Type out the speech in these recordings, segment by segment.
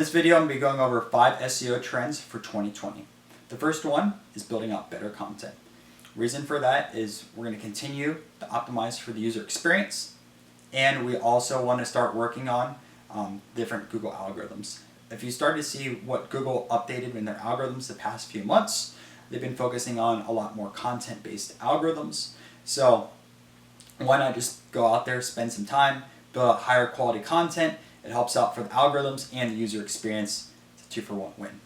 this video, I'm going to be going over 5 SEO trends for 2020. The first one is building out better content. Reason for that is we're going to continue to optimize for the user experience, and we also want to start working on different Google algorithms. If you start to see what Google updated in their algorithms the past few months, they've been focusing on a lot more content-based algorithms. So why not just go out there, spend some time, build out higher quality content. It helps out for the algorithms and the user experience. It's a 2-for-1 win.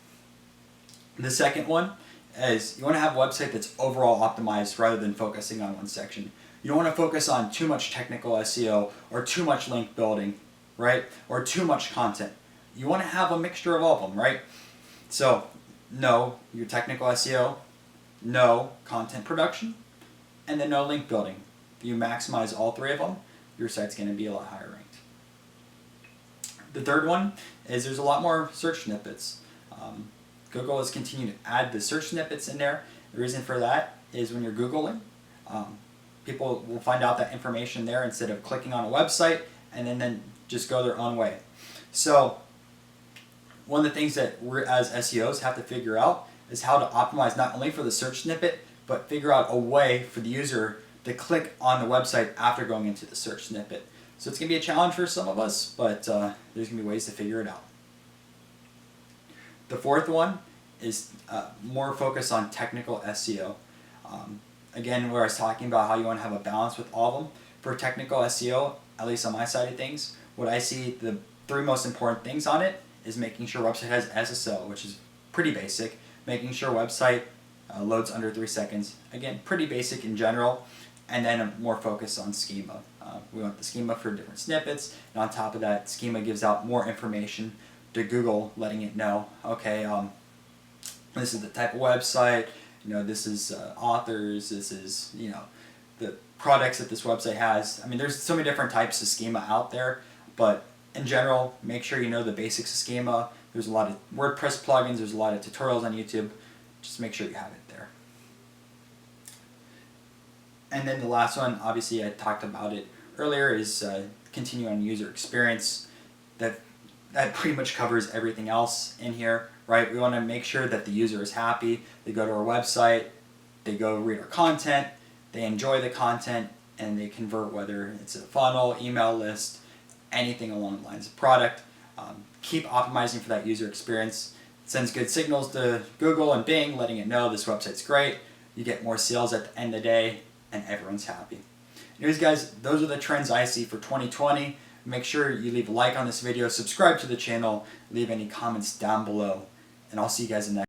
The second one is you want to have a website that's overall optimized rather than focusing on one section. You don't want to focus on too much technical SEO or too much link building, right? Or too much content. You want to have a mixture of all of them, right? So, no your technical SEO, no content production, and then no link building. If you maximize all 3 of them, your site's going to be a lot higher ranked. The third one is there's a lot more search snippets. Google has continued to add the search snippets in there. The reason for that is when you're Googling, people will find out that information there instead of clicking on a website and then just go their own way. So one of the things that we as SEOs have to figure out is how to optimize not only for the search snippet, but figure out a way for the user to click on the website after going into the search snippet. So it's going to be a challenge for some of us, but there's going to be ways to figure it out. The fourth one is more focus on technical SEO. Again, where I was talking about how you want to have a balance with all of them. For technical SEO, at least on my side of things, what I see the 3 most important things on it is making sure website has SSO, which is pretty basic. Making sure website loads under 3 seconds. Again, pretty basic in general. And then a more focus on schema. We want the schema for different snippets, and on top of that, schema gives out more information to Google, letting it know, okay, this is the type of website, this is authors, this is, the products that this website has. I mean, there's so many different types of schema out there, but in general, make sure you know the basics of schema. There's a lot of WordPress plugins, there's a lot of tutorials on YouTube. Just make sure you have it there. And then the last one, obviously I talked about it earlier, is continue on user experience. That pretty much covers everything else in here, right? We want to make sure that the user is happy. They go to our website, they go read our content, they enjoy the content, and they convert, whether it's a funnel, email list, anything along the lines of product. Keep optimizing for that user experience. It sends good signals to Google and Bing, letting it know this website's great. You get more sales at the end of the day, and everyone's happy. Anyways, guys, those are the trends I see for 2020. Make sure you leave a like on this video, subscribe to the channel, leave any comments down below, and I'll see you guys in the next